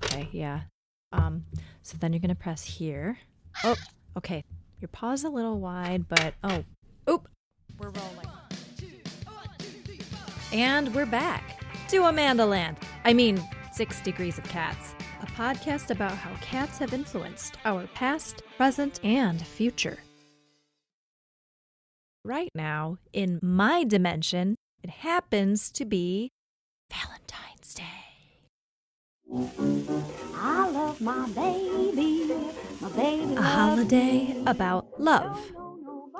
Okay, yeah. So then you're gonna press here. Oh, okay. Your paw's a little wide, but oop, we're rolling. And we're back to Amanda Land. 6 Degrees of Cats, a podcast about how cats have influenced our past, present, and future. Right now, in my dimension, it happens to be Valentine's Day. I love my baby. My baby. A holiday about love.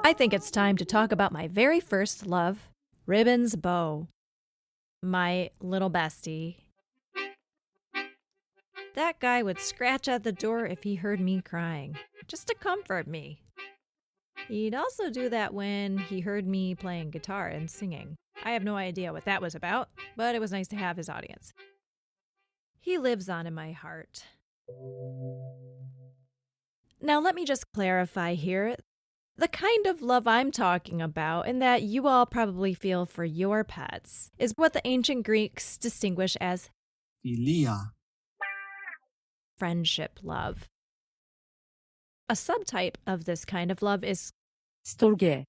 I think it's time to talk about my very first love, Ribbons Beau. My little bestie. That guy would scratch at the door if he heard me crying, just to comfort me. He'd also do that when he heard me playing guitar and singing. I have no idea what that was about, but it was nice to have his audience. He lives on in my heart. Now let me just clarify here. The kind of love I'm talking about, and that you all probably feel for your pets, is what the ancient Greeks distinguish as philia, friendship love. A subtype of this kind of love is storge,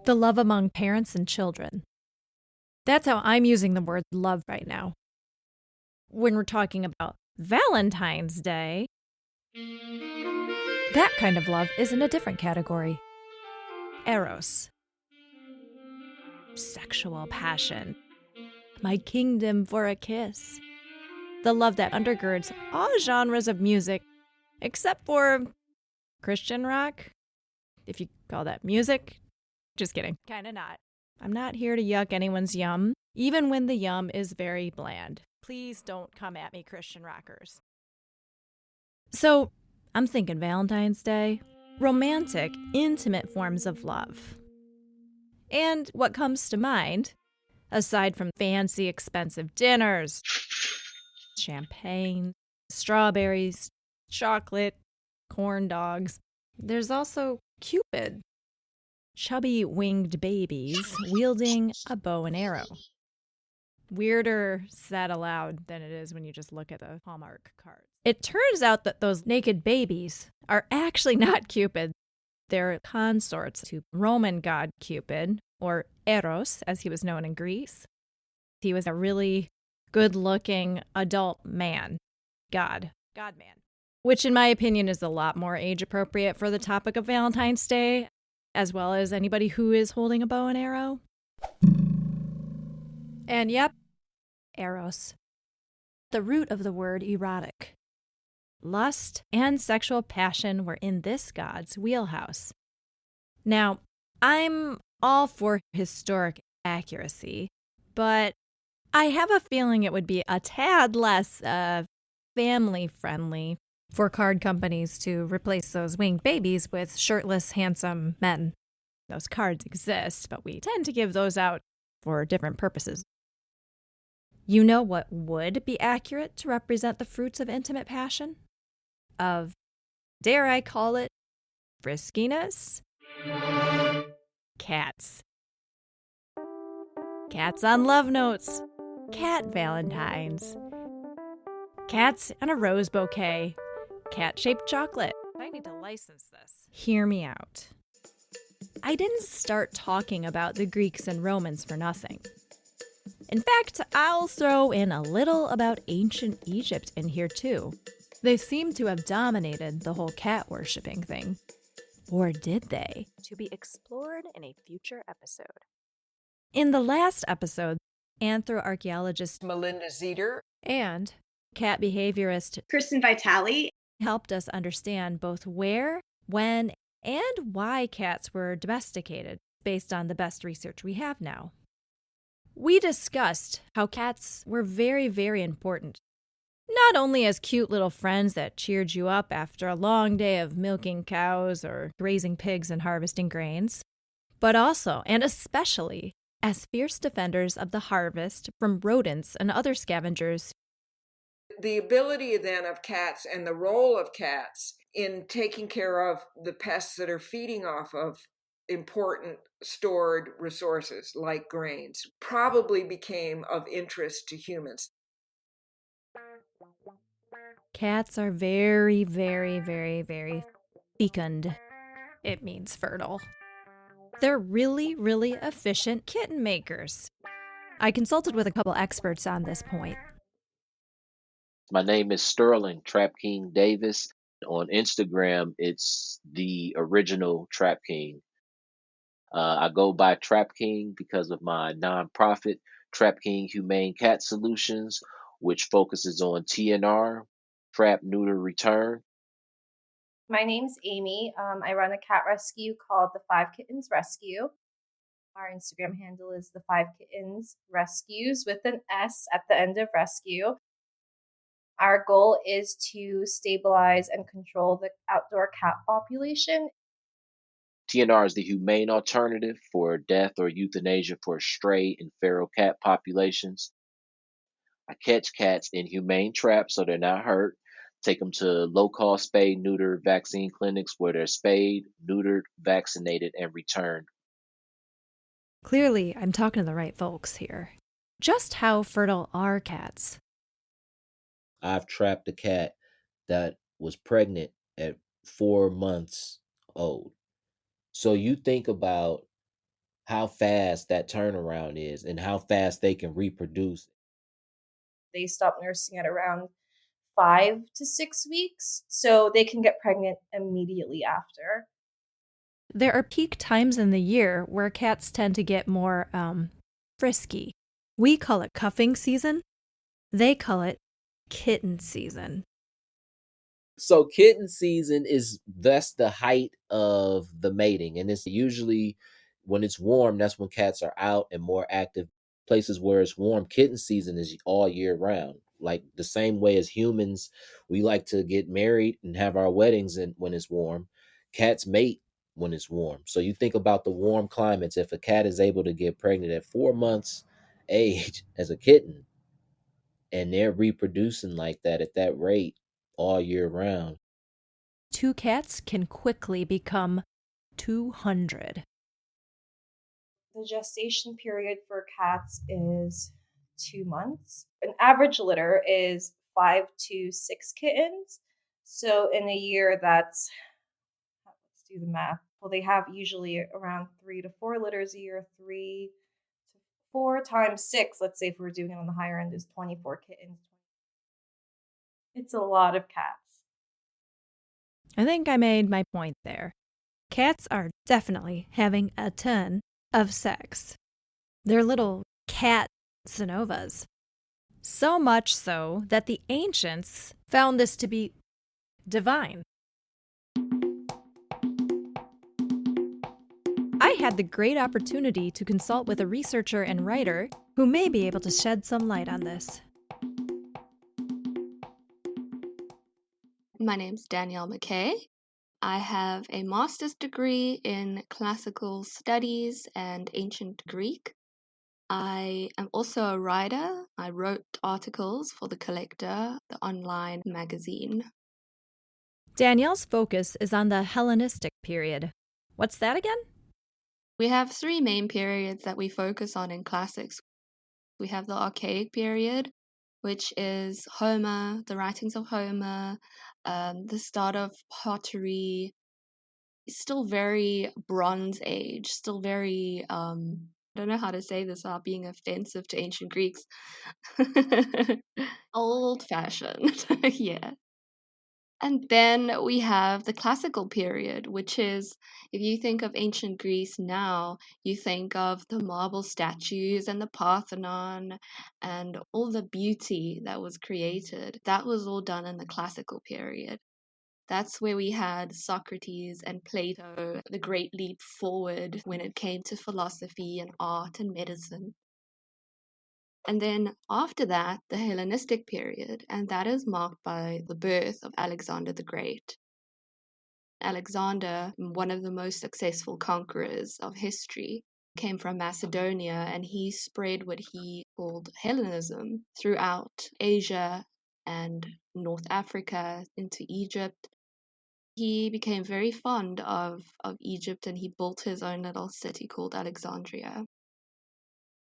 the love among parents and children. That's how I'm using the word love right now. When we're talking about Valentine's Day, that kind of love is in a different category. Eros. Sexual passion. My kingdom for a kiss. The love that undergirds all genres of music, except for Christian rock, if you call that music. Just kidding. Kinda not. I'm not here to yuck anyone's yum, even when the yum is very bland. Please don't come at me, Christian rockers. So, I'm thinking Valentine's Day, romantic, intimate forms of love. And what comes to mind, aside from fancy, expensive dinners, champagne, strawberries, chocolate, corn dogs, there's also Cupid. Chubby winged babies wielding a bow and arrow. Weirder said aloud than it is when you just look at the Hallmark cards. It turns out that those naked babies are actually not Cupid. They're consorts to Roman god Cupid, or Eros, as he was known in Greece. He was a really good-looking adult man. God-man. Which, in my opinion, is a lot more age-appropriate for the topic of Valentine's Day, as well as anybody who is holding a bow and arrow. And yep, Eros. The root of the word erotic. Lust and sexual passion were in this god's wheelhouse. Now, I'm all for historic accuracy, but I have a feeling it would be a tad less family-friendly for card companies to replace those winged babies with shirtless, handsome men. Those cards exist, but we tend to give those out for different purposes. You know what would be accurate to represent the fruits of intimate passion? Of, dare I call it, friskiness? Cats. Cats on love notes. Cat valentines. Cats and a rose bouquet. Cat-shaped chocolate. I need to license this. Hear me out. I didn't start talking about the Greeks and Romans for nothing. In fact, I'll throw in a little about ancient Egypt in here too. They seem to have dominated the whole cat-worshipping thing. Or did they? To be explored in a future episode. In the last episode, anthroarchaeologist Melinda Zeter and cat behaviorist Kristen Vitale helped us understand both where, when, and why cats were domesticated based on the best research we have now. We discussed how cats were very, very important, not only as cute little friends that cheered you up after a long day of milking cows or grazing pigs and harvesting grains, but also, and especially, as fierce defenders of the harvest from rodents and other scavengers. The ability then of cats and the role of cats in taking care of the pests that are feeding off of important stored resources like grains probably became of interest to humans. Cats are very, very, very, very fecund. It means fertile. They're really, really efficient kitten makers. I consulted with a couple experts on this point. My name is Sterling Trap King Davis. On Instagram, it's the original Trap King. I go by Trap King because of my nonprofit, Trapking Humane Cat Solutions, which focuses on TNR, trap, neuter, return. My name's Amy. I run a cat rescue called the Five Kittens Rescue. Our Instagram handle is the Five Kittens Rescues with an S at the end of rescue. Our goal is to stabilize and control the outdoor cat population. TNR is the humane alternative for death or euthanasia for stray and feral cat populations. I catch cats in humane traps so they're not hurt. Take them to low-cost spay, neuter, vaccine clinics where they're spayed, neutered, vaccinated, and returned. Clearly, I'm talking to the right folks here. Just how fertile are cats? I've trapped a cat that was pregnant at 4 months old. So you think about how fast that turnaround is and how fast they can reproduce. They stop nursing at around 5 to 6 weeks, so they can get pregnant immediately after. There are peak times in the year where cats tend to get more, frisky. We call it cuffing season. They call it kitten season. So kitten season that's the height of the mating, and it's usually when it's warm. That's when cats are out and more active. Places where it's warm, kitten season is all year round. Like the same way as humans, we like to get married and have our weddings when it's warm. Cats mate when it's warm. So you think about the warm climates. If a cat is able to get pregnant at 4 months age as a kitten, and they're reproducing like that at that rate all year round. 2 cats can quickly become 200. The gestation period for cats is 2 months. An average litter is 5 to 6 kittens. So in a year, let's do the math. Well, they have usually around 3 to 4 litters a year. 3 to 4 times 6, let's say if we're doing it on the higher end, is 24 kittens. It's a lot of cats. I think I made my point there. Cats are definitely having a ton of sex. They're little cat Casanovas. So much so that the ancients found this to be divine. I had the great opportunity to consult with a researcher and writer who may be able to shed some light on this. My name's Danielle Mackay. I have a master's degree in classical studies and ancient Greek. I am also a writer. I wrote articles for The Collector, the online magazine. Danielle's focus is on the Hellenistic period. What's that again? We have 3 main periods that we focus on in classics. We have the Archaic period, which is Homer, the writings of Homer, the start of pottery. Still very Bronze Age, still very, I don't know how to say this without being offensive to ancient Greeks. Old-fashioned, yeah. And then we have the classical period, which is, if you think of ancient Greece now, you think of the marble statues and the Parthenon and all the beauty that was created. That was all done in the classical period. That's where we had Socrates and Plato, the great leap forward when it came to philosophy and art and medicine. And then after that, the Hellenistic period, and that is marked by the birth of Alexander the Great. Alexander, one of the most successful conquerors of history, came from Macedonia, and he spread what he called Hellenism throughout Asia and North Africa into Egypt. He became very fond of Egypt, and he built his own little city called Alexandria.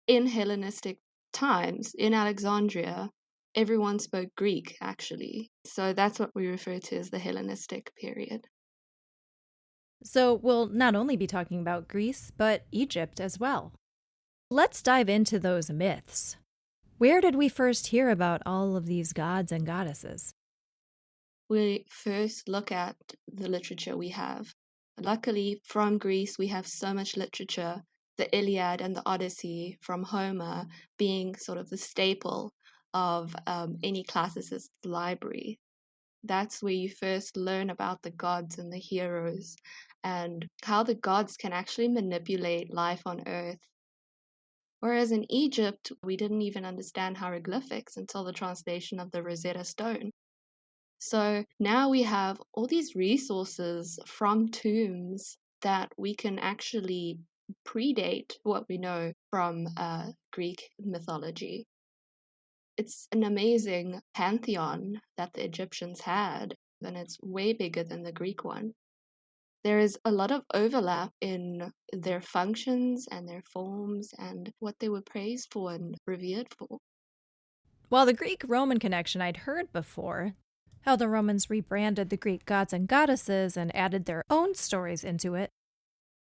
In Hellenistic times, in Alexandria, everyone spoke Greek, actually. So that's what we refer to as the Hellenistic period. So we'll not only be talking about Greece, but Egypt as well. Let's dive into those myths. Where did we first hear about all of these gods and goddesses? We first look at the literature we have. Luckily, from Greece, we have so much literature, the Iliad and the Odyssey from Homer being sort of the staple of any classicist library. That's where you first learn about the gods and the heroes and how the gods can actually manipulate life on Earth. Whereas in Egypt, we didn't even understand hieroglyphics until the translation of the Rosetta Stone. So now we have all these resources from tombs that we can actually predate what we know from Greek mythology. It's an amazing pantheon that the Egyptians had, and it's way bigger than the Greek one. There is a lot of overlap in their functions and their forms and what they were praised for and revered for. While the Greek-Roman connection I'd heard before, how the Romans rebranded the Greek gods and goddesses and added their own stories into it,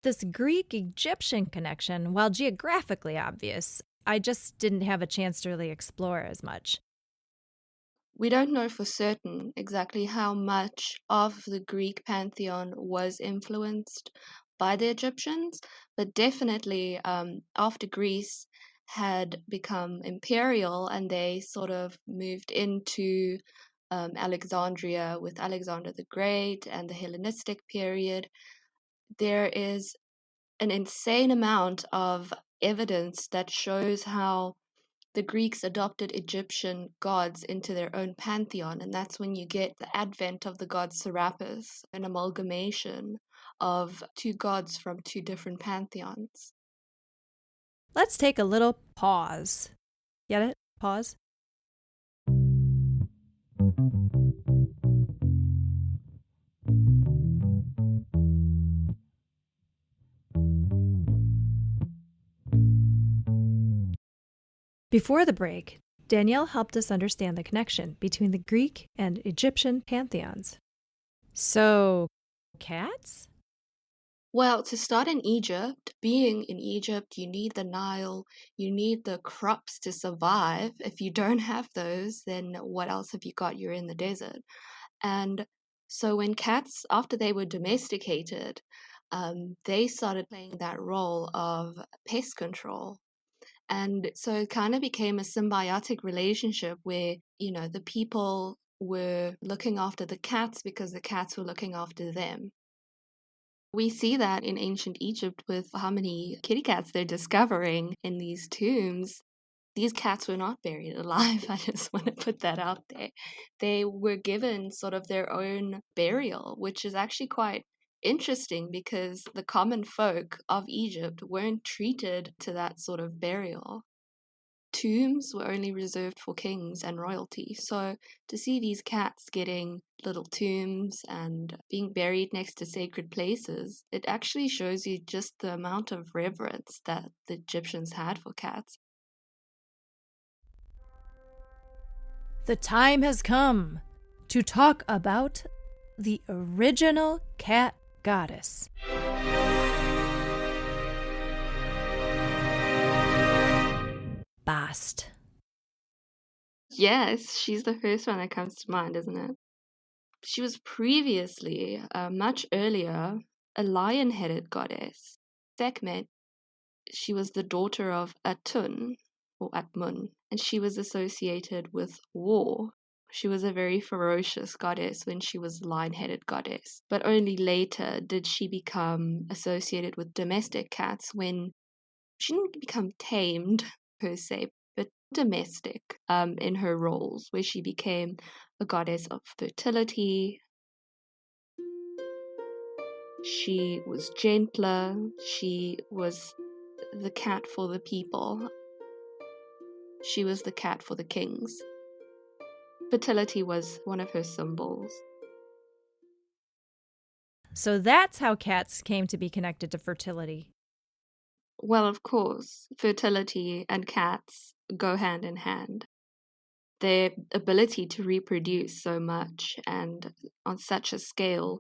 this Greek-Egyptian connection, while geographically obvious, I just didn't have a chance to really explore as much. We don't know for certain exactly how much of the Greek pantheon was influenced by the Egyptians, but definitely after Greece had become imperial and they sort of moved into Alexandria with Alexander the Great and the Hellenistic period, there is an insane amount of evidence that shows how the Greeks adopted Egyptian gods into their own pantheon, and that's when you get the advent of the god Serapis, an amalgamation of two gods from two different pantheons. Let's take a little pause. Get it? Pause. Before the break, Danielle helped us understand the connection between the Greek and Egyptian pantheons. So, cats? Well, to start in Egypt, being in Egypt, you need the Nile, you need the crops to survive. If you don't have those, then what else have you got? You're in the desert. And so when cats, after they were domesticated, they started playing that role of pest control. And so it kind of became a symbiotic relationship where, the people were looking after the cats because the cats were looking after them. We see that in ancient Egypt with how many kitty cats they're discovering in these tombs. These cats were not buried alive. I just want to put that out there. They were given sort of their own burial, which is actually quite interesting because the common folk of Egypt weren't treated to that sort of burial. Tombs were only reserved for kings and royalty. So to see these cats getting little tombs and being buried next to sacred places, it actually shows you just the amount of reverence that the Egyptians had for cats. The time has come to talk about the original cat goddess. Bast. Yes, she's the first one that comes to mind, isn't it? She was previously, much earlier, a lion-headed goddess. Sekhmet, she was the daughter of Atun, or Atmun, and she was associated with war. She was a very ferocious goddess when she was a lion-headed goddess, but only later did she become associated with domestic cats when she didn't become tamed, per se, but domestic in her roles, where she became a goddess of fertility. She was gentler. She was the cat for the people. She was the cat for the kings. Fertility was one of her symbols. So that's how cats came to be connected to fertility. Well, of course, fertility and cats go hand in hand. their ability to reproduce so much and on such a scale.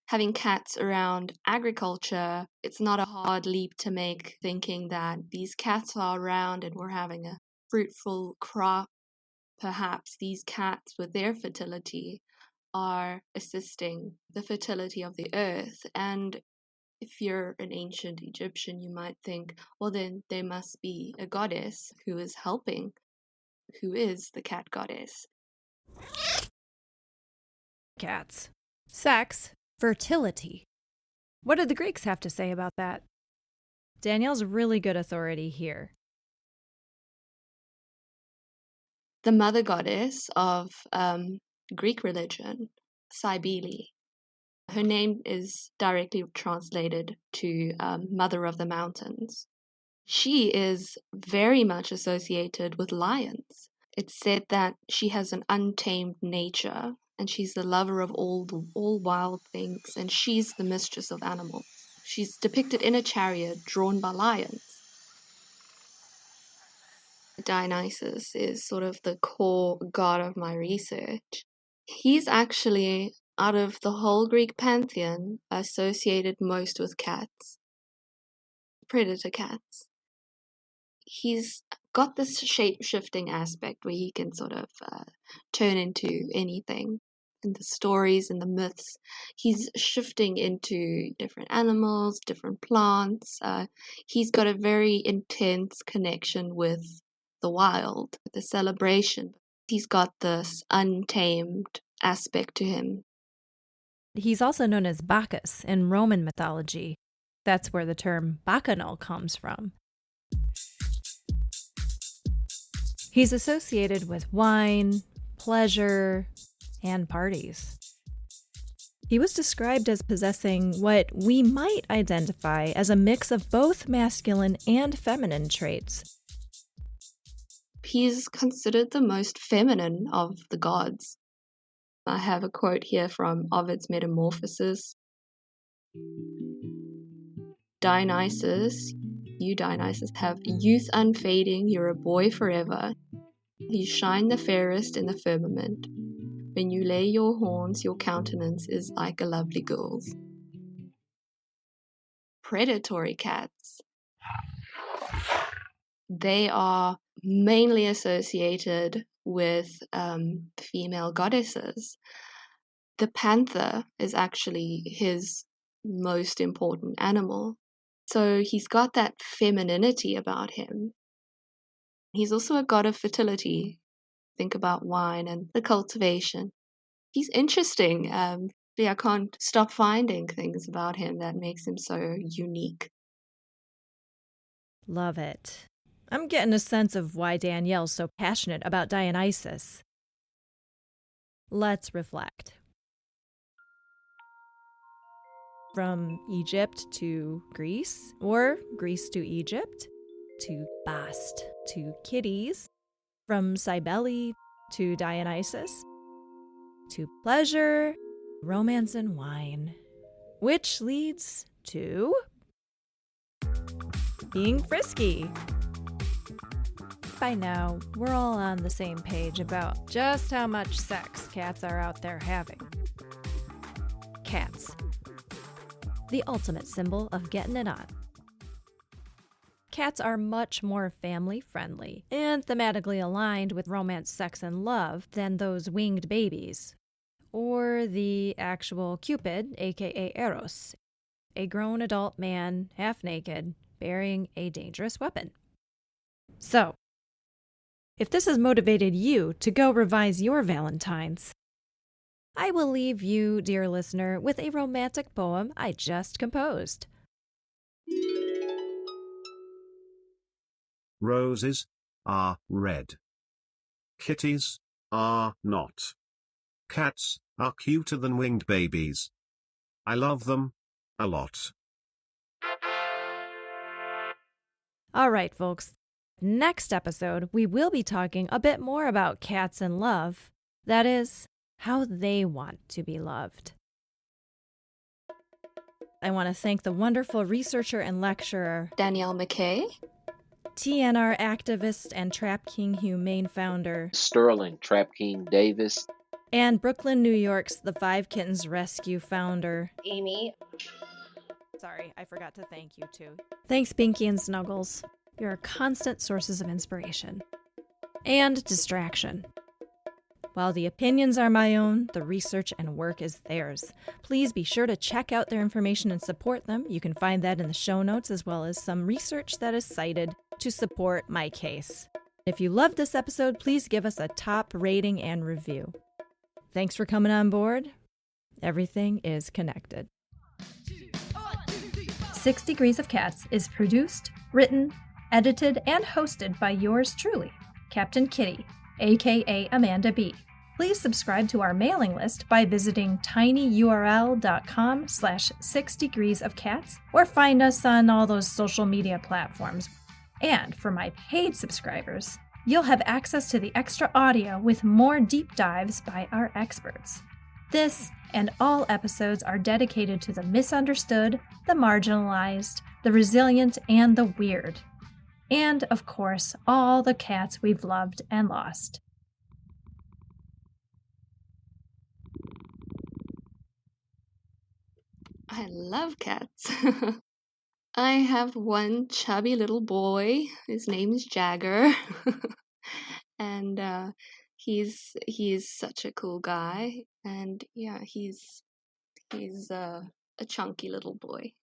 Having cats around agriculture, it's not a hard leap to make thinking that these cats are around and we're having a fruitful crop. Perhaps these cats, with their fertility, are assisting the fertility of the earth. And if you're an ancient Egyptian, you might think, well, then there must be a goddess who is helping. Who is the cat goddess? Cats. Sex. Fertility. What did the Greeks have to say about that? Danielle's really good authority here. The mother goddess of Greek religion, Cybele. Her name is directly translated to Mother of the Mountains. She is very much associated with lions. It's said that she has an untamed nature, and she's the lover of all wild things, and she's the mistress of animals. She's depicted in a chariot drawn by lions. Dionysus is sort of the core god of my research. He's actually, out of the whole Greek pantheon, associated most with cats, predator cats. He's got this shape-shifting aspect where he can sort of turn into anything. In the stories and the myths, he's shifting into different animals, different plants. He's got a very intense connection with the wild, the celebration. He's got this untamed aspect to him. He's also known as Bacchus in Roman mythology. That's where the term bacchanal comes from. He's associated with wine, pleasure, and parties. He was described as possessing what we might identify as a mix of both masculine and feminine traits. He's considered the most feminine of the gods. I have a quote here from Ovid's Metamorphoses. Dionysus, you Dionysus, have youth unfading, you're a boy forever. You shine the fairest in the firmament. When you lay your horns, your countenance is like a lovely girl's. Predatory cats. They are mainly associated with female goddesses. The panther is actually his most important animal. So he's got that femininity about him. He's also a god of fertility. Think about wine and the cultivation. He's interesting. I can't stop finding things about him that makes him so unique. Love it. I'm getting a sense of why Danielle's so passionate about Dionysus. Let's reflect. From Egypt to Greece, or Greece to Egypt, to Bast to Kitties, from Cybele to Dionysus, to pleasure, romance, and wine, which leads to being frisky. By now, we're all on the same page about just how much sex cats are out there having. Cats. The ultimate symbol of getting it on. Cats are much more family-friendly and thematically aligned with romance, sex, and love than those winged babies, or the actual Cupid, aka Eros, a grown adult man, half-naked, bearing a dangerous weapon. So, if this has motivated you to go revise your Valentines, I will leave you, dear listener, with a romantic poem I just composed. Roses are red. Kitties are not. Cats are cuter than winged babies. I love them a lot. All right, folks. Next episode, we will be talking a bit more about cats and love. That is, how they want to be loved. I want to thank the wonderful researcher and lecturer Danielle Mackay. TNR activist and Trapking Humane founder, Sterling Trapking Davis. and Brooklyn, New York's The 5 Kittens Rescue founder, Amy. Sorry, I forgot to thank you too. Thanks, Binky and Snuggles. You're constant sources of inspiration and distraction. While the opinions are my own, the research and work is theirs. Please be sure to check out their information and support them. You can find that in the show notes, as well as some research that is cited to support my case. If you loved this episode, please give us a top rating and review. Thanks for coming on board. Everything is connected. 6 Degrees of Cats is produced, written, edited, and hosted by yours truly, Captain Kitty, aka Amanda B. Please subscribe to our mailing list by visiting tinyurl.com/6degreesofcats or find us on all those social media platforms. And for my paid subscribers, you'll have access to the extra audio with more deep dives by our experts. This and all episodes are dedicated to the misunderstood, the marginalized, the resilient, and the weird. And, of course, all the cats we've loved and lost. I love cats. I have one chubby little boy. His name is Jagger. And he's such a cool guy. And yeah, he's a chunky little boy.